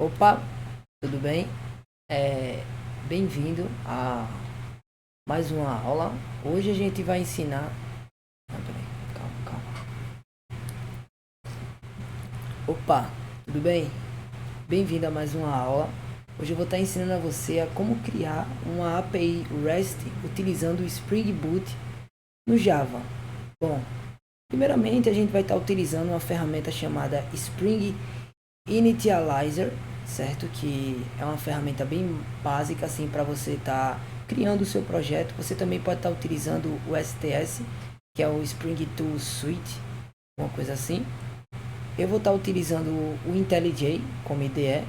Opa, tudo bem? É, Bem-vindo a mais uma aula. Hoje a gente vai ensinar. Não, peraí, calma. Opa, tudo bem? Bem-vindo a mais uma aula. Hoje eu vou estar ensinando a você a como criar uma API REST utilizando o Spring Boot no Java. Bom, primeiramente a gente vai estar utilizando uma ferramenta chamada Spring Initializer, certo? Que é uma ferramenta bem básica assim para você estar criando o seu projeto. Você também pode estar utilizando o STS, que é o Spring Tool Suite, uma coisa assim. Eu vou estar utilizando o IntelliJ como IDE.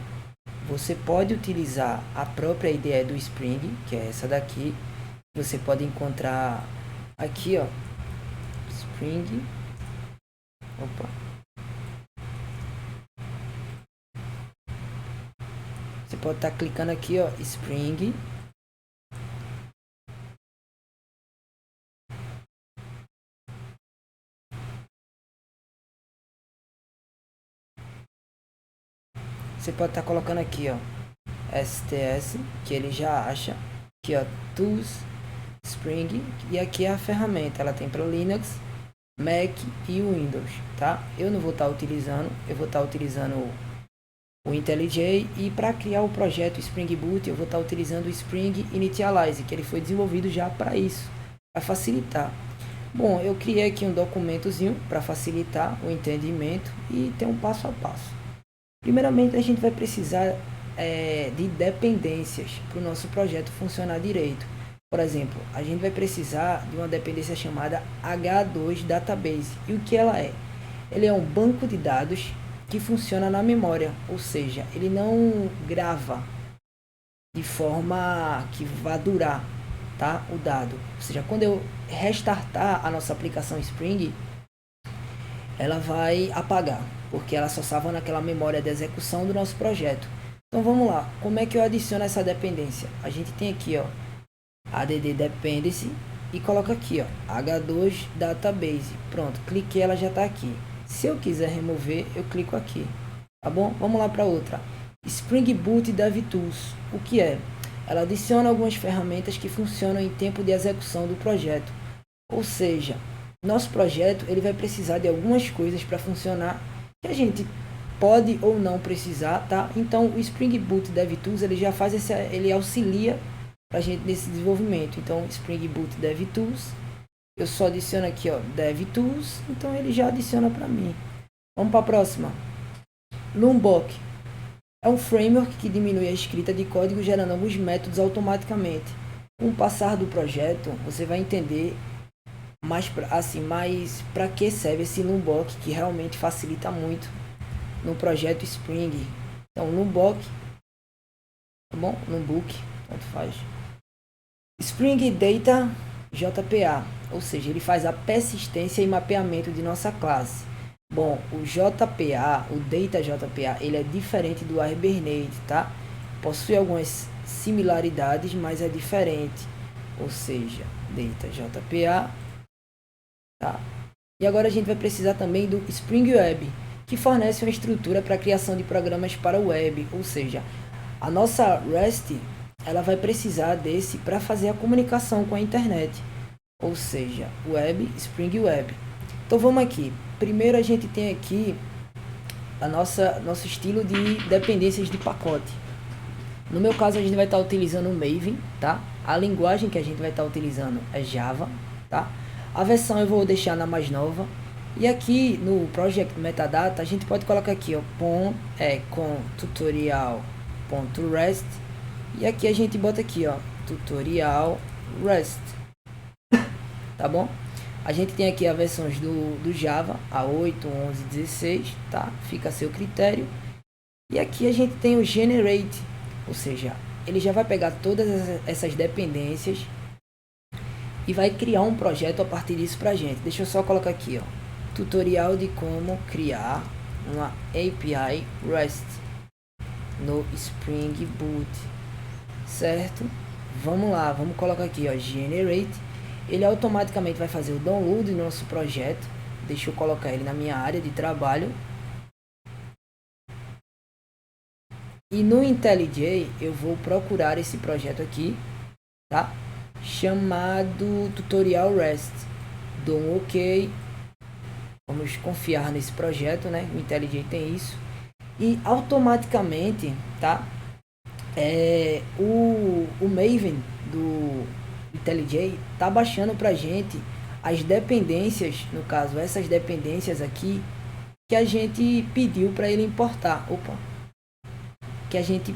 Você pode utilizar a própria IDE do Spring, que é essa daqui. Você pode encontrar aqui, ó, Spring. Opa. Você pode estar clicando aqui, ó, Spring. Você pode estar colocando aqui, ó, STS, que ele já acha. Aqui, ó, Tools, Spring, e aqui é a ferramenta. Ela tem para Linux, Mac e Windows, tá? Eu não vou estar utilizando, eu vou estar utilizando o IntelliJ, e para criar o projeto Spring Boot eu vou estar utilizando o Spring Initialize, que ele foi desenvolvido já para isso, para facilitar. Bom, eu criei aqui um documentozinho para facilitar o entendimento e ter um passo a passo. Primeiramente, a gente vai precisar de dependências para o nosso projeto funcionar direito. Por exemplo, a gente vai precisar de uma dependência chamada H2 Database. E o que ela é? Ele é um banco de dados que funciona na memória, ou seja, ele não grava de forma que vá durar, tá, o dado. Ou seja, quando eu restartar a nossa aplicação Spring, ela vai apagar, porque ela só estava naquela memória de execução do nosso projeto. Então vamos lá, como é que eu adiciono essa dependência? A gente tem aqui, ó, add dependency, e coloca aqui, ó, h2 database. Pronto, cliquei, ela já está aqui. Se eu quiser remover, eu clico aqui, tá bom? Vamos lá para outra. Spring Boot DevTools. O que é? Ela adiciona algumas ferramentas que funcionam em tempo de execução do projeto. Ou seja, nosso projeto ele vai precisar de algumas coisas para funcionar que a gente pode ou não precisar, tá? Então o Spring Boot DevTools ele já faz ele auxilia para a gente nesse desenvolvimento. Então Spring Boot DevTools, eu só adiciono aqui, ó, DevTools, então ele já adiciona para mim. Vamos para a próxima. Lombok é um framework que diminui a escrita de código gerando alguns métodos automaticamente. Com o passar do projeto, você vai entender mas assim, mas para que serve esse Lombok que realmente facilita muito no projeto Spring? Então, Lombok, tá bom? Lombok, tanto faz. Spring Data JPA, ou seja, ele faz a persistência e mapeamento de nossa classe. Bom, o JPA, o Data JPA, ele é diferente do Hibernate, tá? Possui algumas similaridades, mas é diferente. Ou seja, Data JPA, tá? E agora a gente vai precisar também do Spring Web, que fornece uma estrutura para a criação de programas para o web, ou seja, a nossa REST ela vai precisar desse para fazer a comunicação com a internet, ou seja, Web, Spring Web. Então vamos aqui. Primeiro a gente tem aqui a nosso estilo de dependências de pacote. No meu caso a gente vai estar utilizando o Maven, tá? A linguagem que a gente vai estar utilizando é Java, tá? A versão eu vou deixar na mais nova. E aqui no Project Metadata a gente pode colocar aqui, ó, com tutorial.rest. E aqui a gente bota aqui, ó, tutorial rest, tá bom? A gente tem aqui as versões do Java, a 8, 11, 16, tá? Fica a seu critério. E aqui a gente tem o generate, ou seja, ele já vai pegar todas essas dependências e vai criar um projeto a partir disso pra gente. Deixa eu só colocar aqui, ó, tutorial de como criar uma API REST no Spring Boot, certo? Vamos lá, vamos colocar aqui, ó, generate. Ele automaticamente vai fazer o download do nosso projeto. Deixa eu colocar ele na minha área de trabalho. E no IntelliJ eu vou procurar esse projeto aqui, tá? Chamado Tutorial REST. Dou um OK. Vamos confiar nesse projeto, né? O IntelliJ tem isso. E automaticamente, tá? O Maven do IntelliJ tá baixando pra gente as dependências, no caso, essas dependências aqui, que a gente pediu para ele importar. Que a gente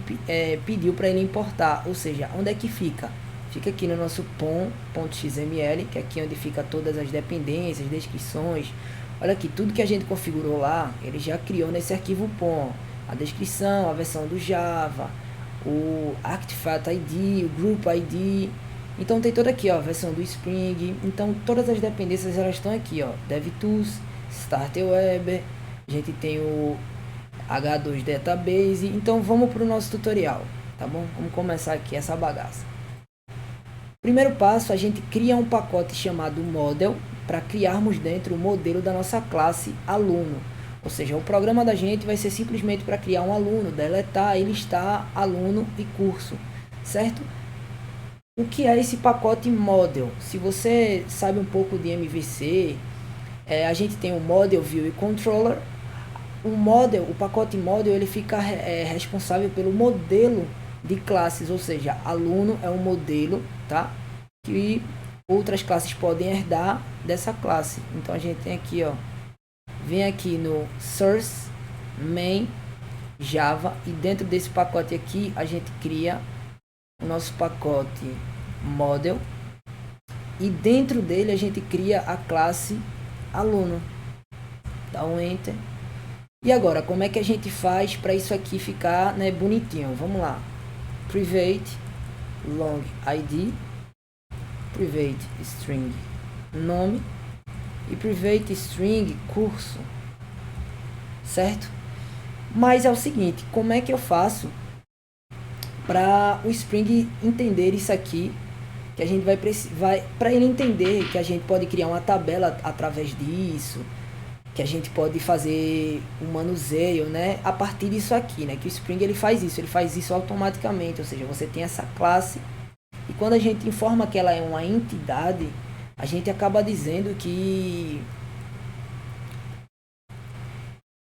pediu para ele importar. Ou seja, onde é que fica? Fica aqui no nosso pom.xml, que é aqui onde fica todas as dependências, descrições. Olha aqui, tudo que a gente configurou lá, ele já criou nesse arquivo pom. A descrição, a versão do Java, o Artifact ID, o Group ID. Então tem toda aqui, ó, a versão do Spring. Então todas as dependências elas estão aqui, ó. DevTools, StarterWeb, a gente tem o H2 Database. Então vamos para o nosso tutorial, tá bom? Vamos começar aqui essa bagaça. Primeiro passo, a gente cria um pacote chamado Model para criarmos dentro o modelo da nossa classe aluno. Ou seja, o programa da gente vai ser simplesmente para criar um aluno, deletar e listar aluno e curso, certo? O que é esse pacote Model? Se você sabe um pouco de MVC, a gente tem o Model, View e Controller. O pacote Model, ele fica responsável pelo modelo de classes, ou seja, aluno é um modelo, tá? Que outras classes podem herdar dessa classe. Então a gente tem aqui, ó, vem aqui no source main Java e dentro desse pacote aqui a gente cria o nosso pacote model e dentro dele a gente cria a classe aluno. Dá um enter. E agora, como é que a gente faz para isso aqui ficar, né, bonitinho? Vamos lá. Private long id, private string nome e private string curso, certo? Mas é o seguinte, como é que eu faço para o Spring entender isso aqui? Que a gente vai para ele entender que a gente pode criar uma tabela através disso, que a gente pode fazer um manuseio, né, a partir disso aqui, né, que o Spring ele faz isso automaticamente, ou seja, você tem essa classe e quando a gente informa que ela é uma entidade, a gente acaba dizendo que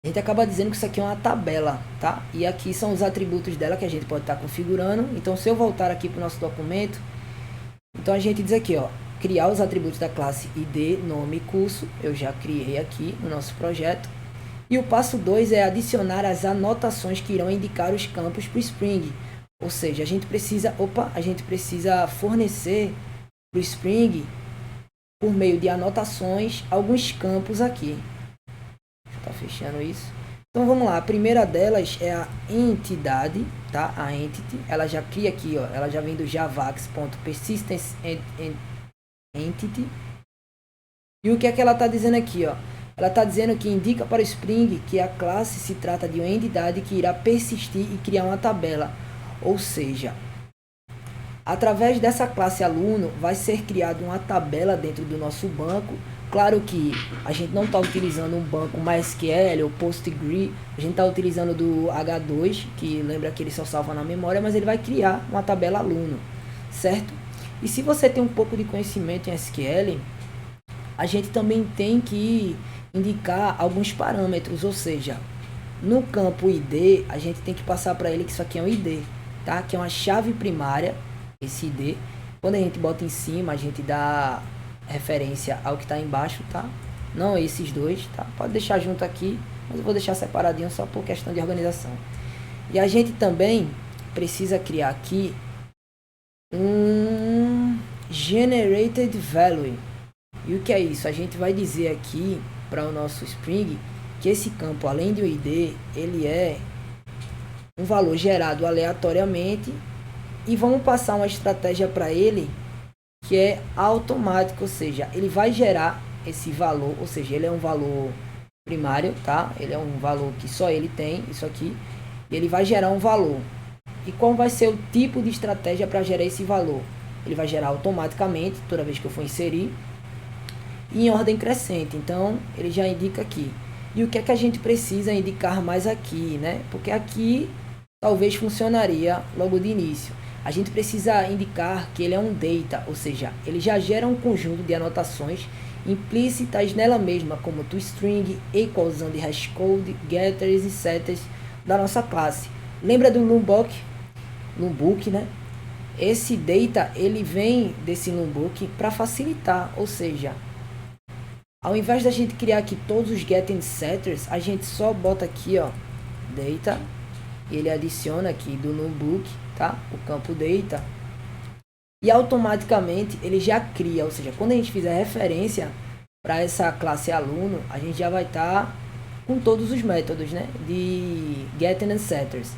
isso aqui é uma tabela, tá? E aqui são os atributos dela que a gente pode estar configurando. Então, se eu voltar aqui para o nosso documento, então a gente diz aqui, ó, criar os atributos da classe ID, nome e curso. Eu já criei aqui no nosso projeto. E o passo 2 é adicionar as anotações que irão indicar os campos para o Spring. Ou seja, a gente precisa fornecer para o Spring, por meio de anotações, alguns campos aqui. Deixa eu estar fechando isso. Então vamos lá, a primeira delas é a entidade, tá? A entity, ela já cria aqui, ó, ela já vem do javax.persistence_entity. E o que é que ela está dizendo aqui, ó? Ela está dizendo que indica para o Spring que a classe se trata de uma entidade que irá persistir e criar uma tabela. Ou seja, através dessa classe aluno vai ser criada uma tabela dentro do nosso banco. Claro que a gente não está utilizando um banco MySQL ou PostgreSQL, a gente está utilizando do H2, que lembra que ele só salva na memória, mas ele vai criar uma tabela aluno, certo? E se você tem um pouco de conhecimento em SQL, a gente também tem que indicar alguns parâmetros, ou seja, no campo ID, a gente tem que passar para ele que isso aqui é um ID, tá? Que é uma chave primária, esse ID. Quando a gente bota em cima, a gente dá referência ao que está embaixo, tá? Não esses dois, tá? Pode deixar junto aqui, mas eu vou deixar separadinho só por questão de organização. E a gente também precisa criar aqui um generated value. E o que é isso? A gente vai dizer aqui para o nosso Spring que esse campo, além do ID, ele é um valor gerado aleatoriamente e vamos passar uma estratégia para ele que é automático, ou seja, ele vai gerar esse valor, ou seja, ele é um valor primário, tá? Ele é um valor que só ele tem, isso aqui, e ele vai gerar um valor. E qual vai ser o tipo de estratégia para gerar esse valor? Ele vai gerar automaticamente, toda vez que eu for inserir, em ordem crescente, então ele já indica aqui. E o que é que a gente precisa indicar mais aqui, né? Porque aqui talvez funcionaria logo de início. A gente precisa indicar que ele é um data, ou seja, ele já gera um conjunto de anotações implícitas nela mesma, como toString, equals de hashcode, getters e setters da nossa classe. Lembra do lookbook, né? Esse data ele vem desse lookbook para facilitar, ou seja, ao invés da gente criar aqui todos os getting setters, a gente só bota aqui, ó, data, e ele adiciona aqui do lookbook, tá? O campo data, e automaticamente ele já cria, ou seja, quando a gente fizer referência para essa classe aluno, a gente já vai estar com todos os métodos, né, de getting and setters.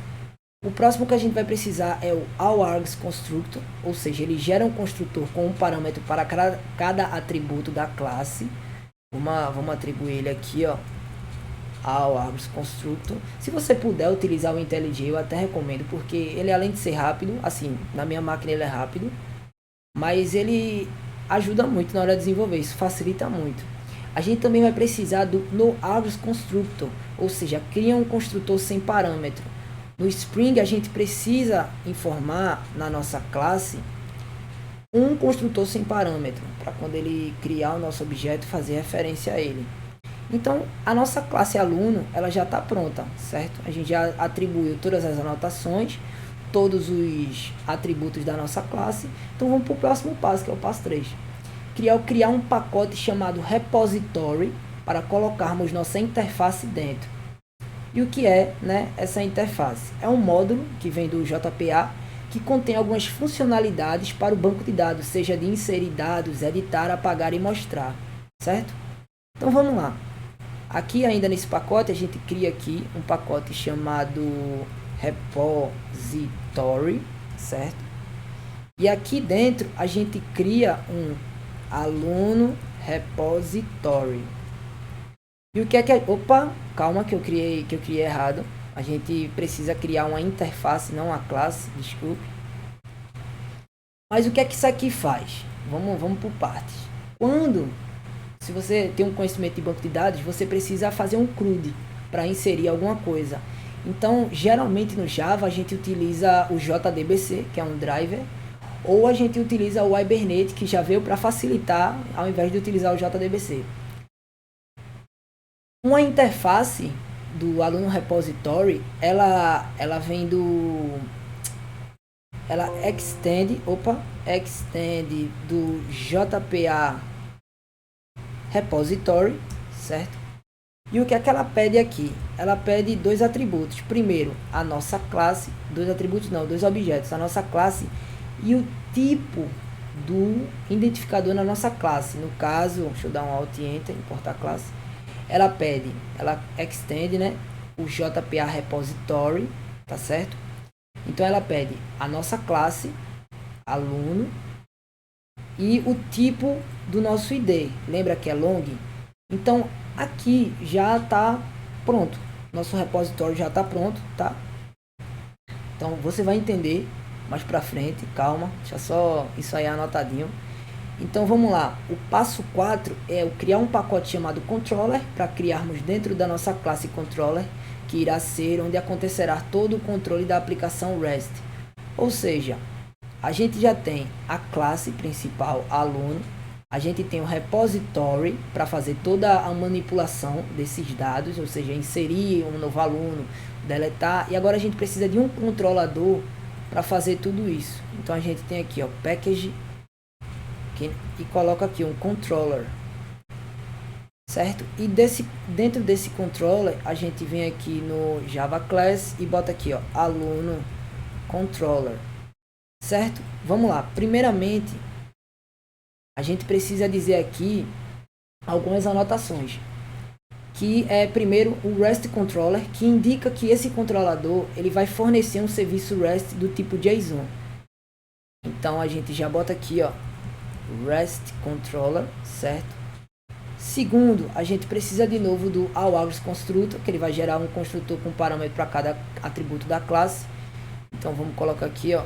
O próximo que a gente vai precisar é o allargs constructor, ou seja, ele gera um construtor com um parâmetro para cada atributo da classe. Vamos atribuir ele aqui, ó, allargs constructor. Se você puder utilizar o IntelliJ, eu até recomendo, porque ele, além de ser rápido, assim, na minha máquina ele é rápido, mas ele ajuda muito na hora de desenvolver, isso facilita muito. A gente também vai precisar do noArgs constructor, ou seja, cria um construtor sem parâmetro. No Spring a gente precisa informar na nossa classe um construtor sem parâmetro, para quando ele criar o nosso objeto fazer referência a ele. Então a nossa classe aluno ela já está pronta, certo? A gente já atribuiu todas as anotações, todos os atributos da nossa classe. Então vamos para o próximo passo, que é o passo 3. Criar um pacote chamado repository para colocarmos nossa interface dentro. E o que é, né, essa interface? É um módulo que vem do JPA que contém algumas funcionalidades para o banco de dados, seja de inserir dados, editar, apagar e mostrar, certo? Então vamos lá. Aqui ainda nesse pacote a gente cria aqui um pacote chamado repository, certo? E aqui dentro a gente cria um aluno repository. E o que é que... Opa, calma que eu criei errado. A gente precisa criar uma interface, não uma classe, desculpe. Mas o que é que isso aqui faz? Vamos por partes. Se você tem um conhecimento de banco de dados, você precisa fazer um CRUD para inserir alguma coisa. Então, geralmente no Java a gente utiliza o JDBC, que é um driver, ou a gente utiliza o Hibernate, que já veio para facilitar, ao invés de utilizar o JDBC. Uma interface do aluno repository, ela vem ela extend do JPA repository, certo? E o que é que ela pede aqui? Ela pede dois atributos. Primeiro, a nossa classe, dois objetos, a nossa classe e o tipo do identificador na nossa classe. No caso, deixa eu dar um Alt Enter, importar a classe. Ela extende, né, o JPA repository, tá certo? Então ela pede a nossa classe, aluno, e o tipo do nosso ID. Lembra que é long? Então aqui já está pronto. Nosso repositório já está pronto, tá? Então você vai entender mais pra frente, calma, deixa só isso aí anotadinho. Então vamos lá, o passo 4 é criar um pacote chamado controller para criarmos dentro da nossa classe controller, que irá ser onde acontecerá todo o controle da aplicação REST. Ou seja, a gente já tem a classe principal aluno, a gente tem o repository para fazer toda a manipulação desses dados, ou seja, inserir um novo aluno, deletar, e agora a gente precisa de um controlador para fazer tudo isso. Então a gente tem aqui, ó, package, e coloca aqui um controller, certo? E dentro desse controller a gente vem aqui no Java Class e bota aqui, ó, aluno controller, certo? Vamos lá. Primeiramente a gente precisa dizer aqui algumas anotações, que é primeiro o REST controller, que indica que esse controlador ele vai fornecer um serviço REST do tipo JSON. Então a gente já bota aqui, ó, REST controller, certo? Segundo, a gente precisa de novo do allargs constructor, que ele vai gerar um construtor com parâmetro para cada atributo da classe. Então vamos colocar aqui, ó,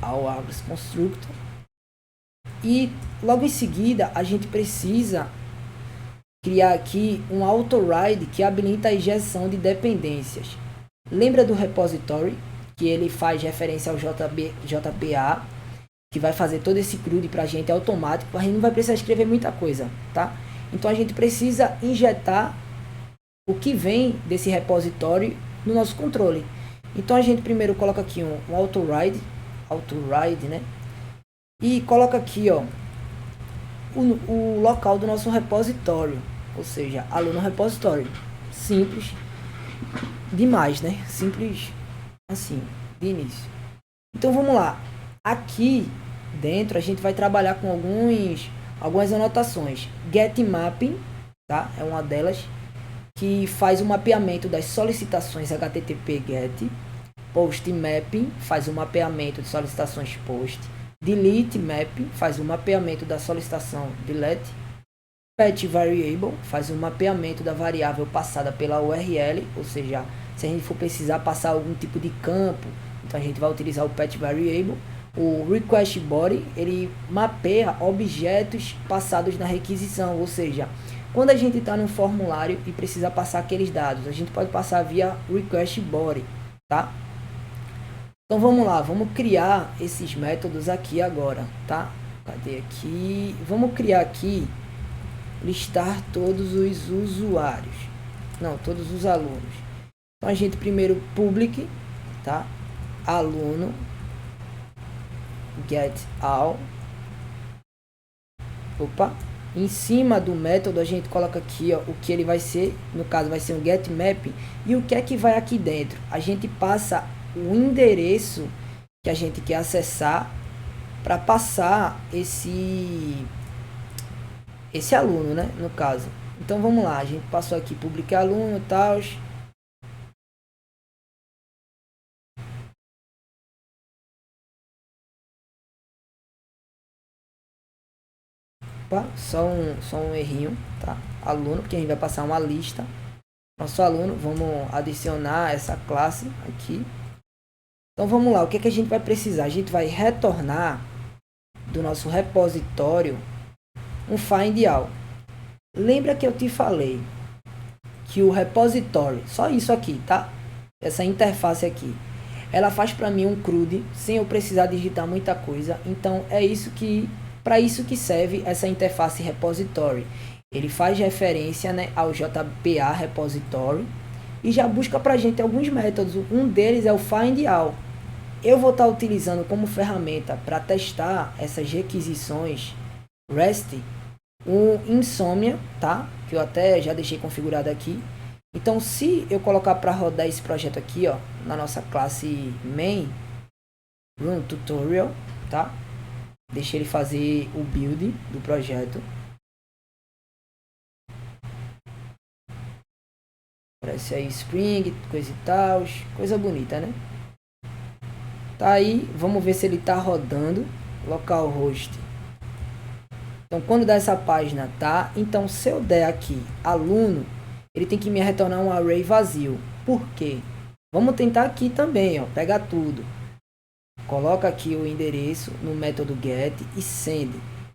allargs constructor. E logo em seguida a gente precisa criar aqui um autoride que habilita a injeção de dependências. Lembra do repository que ele faz referência ao JPA, que vai fazer todo esse CRUD pra gente automático. A gente não vai precisar escrever muita coisa, tá? Então a gente precisa injetar o que vem desse repositório no nosso controle. Então a gente primeiro coloca aqui um autoride, né? E coloca aqui, ó, o local do nosso repositório, ou seja, aluno repositório. Simples demais, né? Simples assim, de início. Então vamos lá. Aqui dentro a gente vai trabalhar com algumas anotações. Get mapping, tá? É uma delas, que faz o mapeamento das solicitações HTTP GET. Post mapping faz o mapeamento de solicitações POST. Delete mapping faz o mapeamento da solicitação delete. Patch variable faz o mapeamento da variável passada pela URL, ou seja, se a gente for precisar passar algum tipo de campo, então a gente vai utilizar o patch variable. O request body, ele mapeia objetos passados na requisição, ou seja, quando a gente está num formulário e precisa passar aqueles dados, a gente pode passar via request body, tá? Então vamos lá, vamos criar esses métodos aqui agora, tá? Cadê aqui? Vamos criar aqui, listar todos os usuários, não, todos os alunos. Então a gente primeiro public, tá? Aluno get all. Opa. Em cima do método a gente coloca aqui, ó, o que ele vai ser, no caso vai ser um get map, e o que é que vai aqui dentro? A gente passa o endereço que a gente quer acessar para passar esse aluno, né, no caso. Então vamos lá, a gente passou aqui publicar aluno e tal. Opa, só um errinho, tá? Aluno, porque a gente vai passar uma lista. Nosso aluno, vamos adicionar essa classe aqui. Então vamos lá, o que é que a gente vai precisar? A gente vai retornar do nosso repositório um find all. Lembra que eu te falei que o repositório, só isso aqui, tá? Essa interface aqui, ela faz para mim um CRUD sem eu precisar digitar muita coisa. Então é isso que, para isso que serve essa interface repository. Ele faz referência, né, ao JPA repository e já busca para a gente alguns métodos. Um deles é o find all. Eu vou estar utilizando como ferramenta para testar essas requisições REST o Insomnia, tá? Que eu até já deixei configurado aqui. Então, se eu colocar para rodar esse projeto aqui, ó, na nossa classe main, run tutorial, tá? Deixa ele fazer o build do projeto. Aparece aí Spring, coisa e tal, coisa bonita, né? Tá aí, vamos ver se ele tá rodando. Localhost. Então, quando dá essa página, tá? Então, se eu der aqui aluno, ele tem que me retornar um array vazio. Por quê? Vamos tentar aqui também, ó, pegar tudo. Coloca aqui o endereço no método get e send.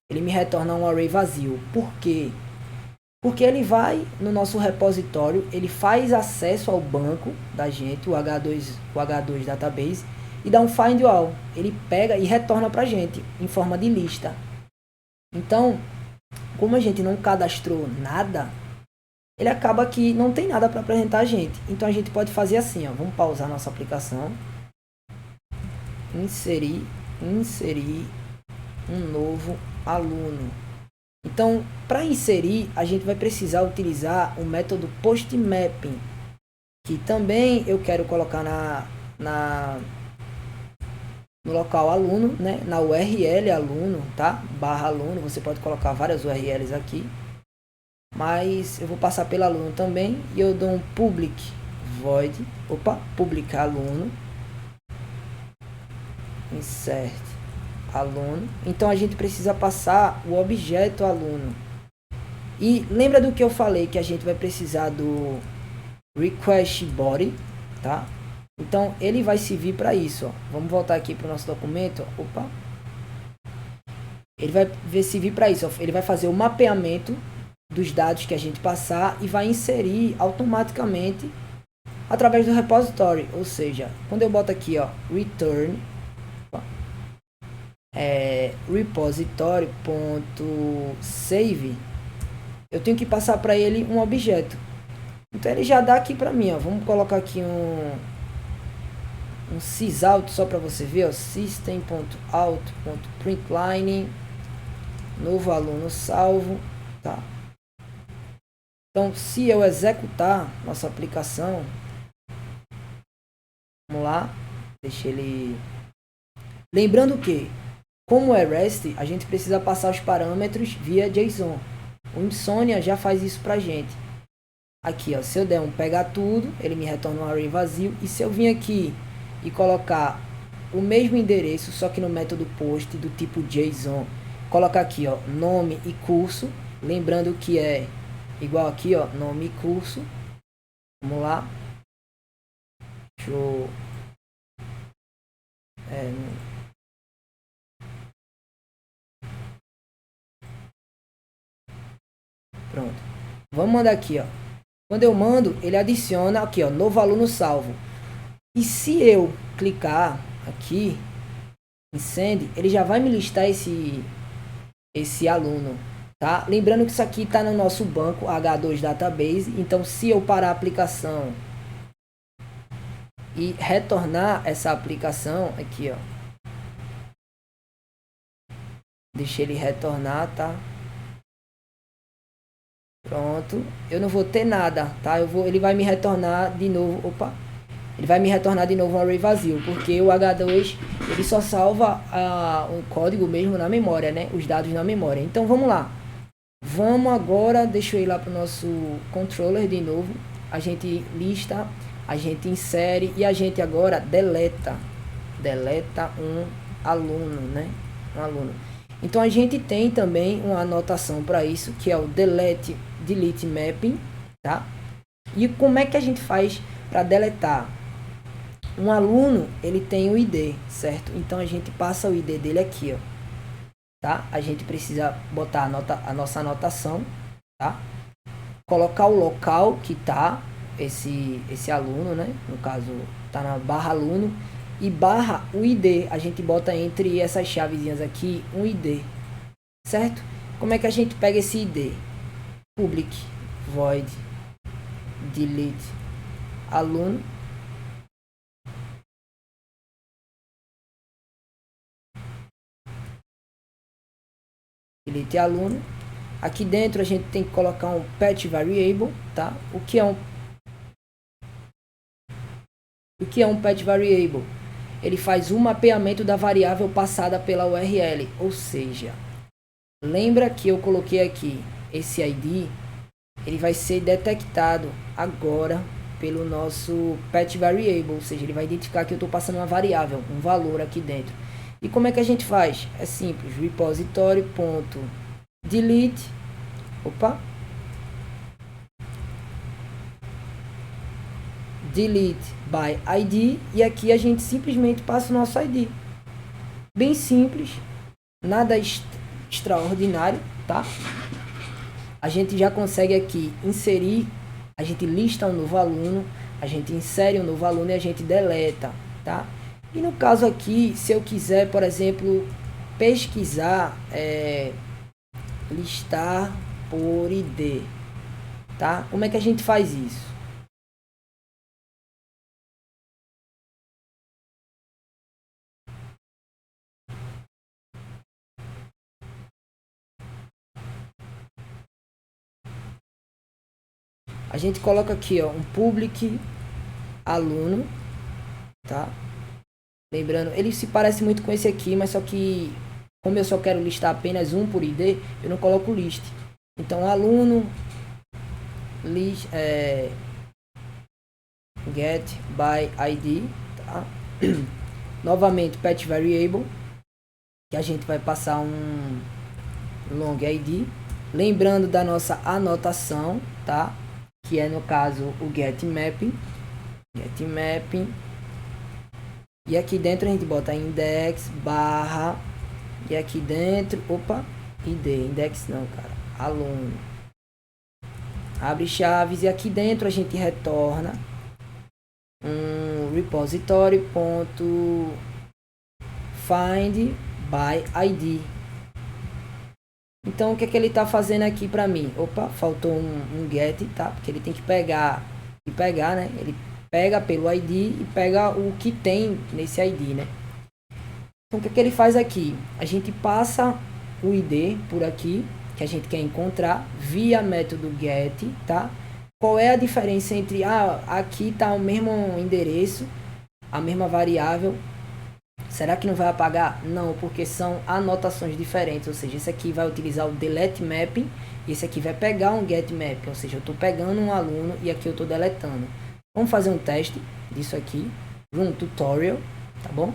Ele me retorna um array vazio. Por quê? Porque ele vai no nosso repositório, ele faz acesso ao banco da gente, o H2 Database, e dá um find all. Ele pega e retorna para a gente em forma de lista. Então, como a gente não cadastrou nada, ele acaba que não tem nada para apresentar a gente. Então a gente pode fazer assim, ó, vamos pausar nossa aplicação, inserir um novo aluno. Então, para inserir, a gente vai precisar utilizar o método postmapping, que também eu quero colocar no local aluno, né? Na URL aluno, tá? Barra aluno, você pode colocar várias URLs aqui, mas eu vou passar pelo aluno também, e eu dou um public void, publicar aluno, insert aluno. Então a gente precisa passar o objeto aluno. E lembra do que eu falei, que a gente vai precisar do request body, tá? Então ele vai servir para isso, ó. Vamos voltar aqui para o nosso documento, ó. Ele vai servir para isso, ó. Ele vai fazer o mapeamento dos dados que a gente passar e vai inserir automaticamente através do repository, ou seja, quando eu boto aqui, ó, return repository.save, eu tenho que passar para ele um objeto. Então ele já dá aqui para mim, ó. Vamos colocar aqui um sysout só para você ver, ó, system.out.println, novo aluno salvo, tá? Então, se eu executar nossa aplicação, vamos lá, deixa ele. Lembrando que, como é REST, a gente precisa passar os parâmetros via JSON. O Insomnia já faz isso pra gente. Aqui, ó, se eu der um pegar tudo, ele me retorna um array vazio. E se eu vir aqui e colocar o mesmo endereço, só que no método post do tipo JSON, colocar aqui, ó, nome e curso, lembrando que é igual aqui, ó, nome e curso. Vamos lá. Deixa eu... Pronto. Vamos mandar aqui, ó. Quando eu mando, ele adiciona aqui, ó, novo aluno salvo. E se eu clicar aqui em send, ele já vai me listar esse aluno, tá? Lembrando que isso aqui está no nosso banco H2 Database. Então, se eu parar a aplicação e retornar essa aplicação aqui, ó, deixa ele retornar, tá? Pronto, eu não vou ter nada, tá? Ele vai me retornar de novo, ele vai me retornar de novo um array vazio, porque o H2 ele só salva o código mesmo na memória, né? Os dados na memória. Então vamos lá. Vamos agora, deixa eu ir lá para o nosso controller de novo. A gente lista, a gente insere e a gente agora deleta um aluno, né? Um aluno. Então a gente tem também uma anotação para isso, que é o delete mapping, tá? E como é que a gente faz para deletar? Um aluno, ele tem o ID, certo? Então a gente passa o ID dele aqui, ó, tá? A gente precisa botar a nossa anotação, tá? Colocar o local que tá esse aluno, né? No caso, tá na barra aluno. E barra o ID, a gente bota entre essas chavezinhas aqui um ID, certo? Como é que a gente pega esse ID? Public void delete aluno, delete aluno. Aqui dentro a gente tem que colocar um patch variable, tá? O que é um patch variable? Ele faz um mapeamento da variável passada pela URL, ou seja, lembra que eu coloquei aqui esse ID, ele vai ser detectado agora pelo nosso patch variable, ou seja, ele vai identificar que eu estou passando uma variável, um valor aqui dentro. E como é que a gente faz? É simples, repository.delete, delete by ID, e aqui a gente simplesmente passa o nosso ID. Bem simples, nada extraordinário, tá? A gente já consegue aqui inserir, a gente lista um novo aluno, a gente insere um novo aluno e a gente deleta, tá? E no caso aqui, se eu quiser, por exemplo, pesquisar, listar por ID, tá? Como é que a gente faz isso? A gente coloca aqui, ó, um public aluno, tá? Lembrando, ele se parece muito com esse aqui, mas só que como eu só quero listar apenas um por ID, eu não coloco list. Então, aluno list, get by ID, tá? Novamente, patch variable, que a gente vai passar um long ID. Lembrando da nossa anotação, tá? Que é no caso o get mapping. E aqui dentro a gente bota index barra, e aqui dentro, id, index não, cara, aluno, abre chaves, e aqui dentro a gente retorna um repository.find by ID. Então o que é que ele está fazendo aqui para mim? Opa, faltou um get, tá? Porque ele tem que pegar, né? Ele pega pelo ID e pega o que tem nesse ID, né? Então o que é que ele faz aqui? A gente passa o ID por aqui, que a gente quer encontrar, via método get, tá? Qual é a diferença entre, aqui está o mesmo endereço, a mesma variável, será que não vai apagar? Não, porque são anotações diferentes, ou seja, esse aqui vai utilizar o delete mapping, e esse aqui vai pegar um get mapping, ou seja, eu estou pegando um aluno e aqui eu estou deletando. Vamos fazer um teste disso aqui, run tutorial, tá bom?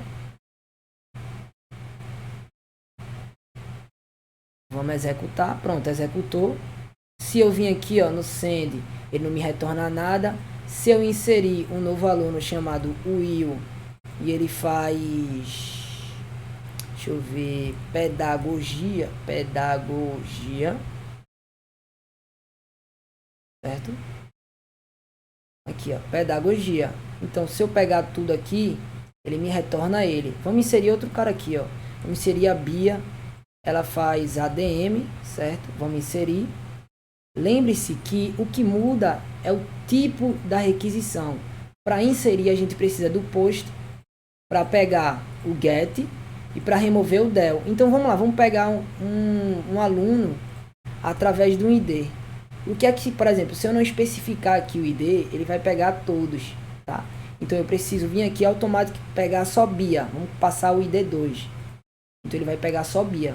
Vamos executar, pronto, executou. Se eu vim aqui no send, ele não me retorna nada. Se eu inserir um novo aluno chamado Will, e ele faz, deixa eu ver, pedagogia, certo? Aqui, pedagogia. Então, se eu pegar tudo aqui, ele me retorna ele. Vamos inserir outro cara aqui, Vamos inserir a Bia. Ela faz ADM, certo? Vamos inserir. Lembre-se que o que muda é o tipo da requisição. Para inserir, a gente precisa do post, para pegar o get e para remover o del. Então vamos lá, vamos pegar um aluno através do ID. O que é que, por exemplo, se eu não especificar aqui o ID, ele vai pegar todos, tá? Então eu preciso vir aqui automático pegar só Bia. Vamos passar o ID 2. Então ele vai pegar só Bia,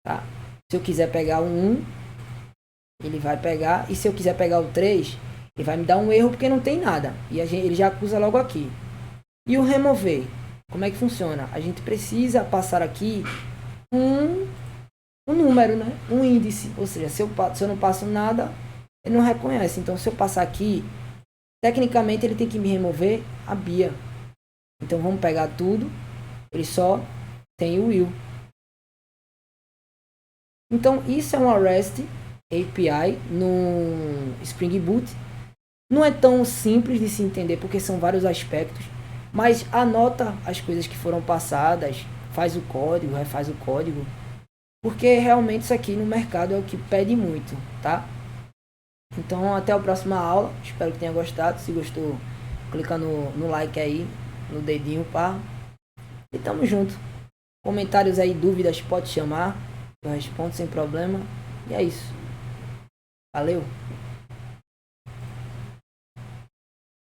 tá? Se eu quiser pegar o 1, ele vai pegar. E se eu quiser pegar o 3, ele vai me dar um erro porque não tem nada. E ele já acusa logo aqui. E o remover, como é que funciona? A gente precisa passar aqui um número, né? Um índice. Ou seja, se eu não passo nada, ele não reconhece. Então, se eu passar aqui, tecnicamente ele tem que me remover a Bia. Então, vamos pegar tudo. Ele só tem o Will. Então, isso é uma REST API no Spring Boot. Não é tão simples de se entender, porque são vários aspectos. Mas anota as coisas que foram passadas, faz o código, refaz o código, porque realmente isso aqui no mercado é o que pede muito, tá? Então até a próxima aula, espero que tenha gostado. Se gostou, clica no like aí, no dedinho, pá. E tamo junto. Comentários aí, dúvidas, pode chamar, eu respondo sem problema. E é isso. Valeu!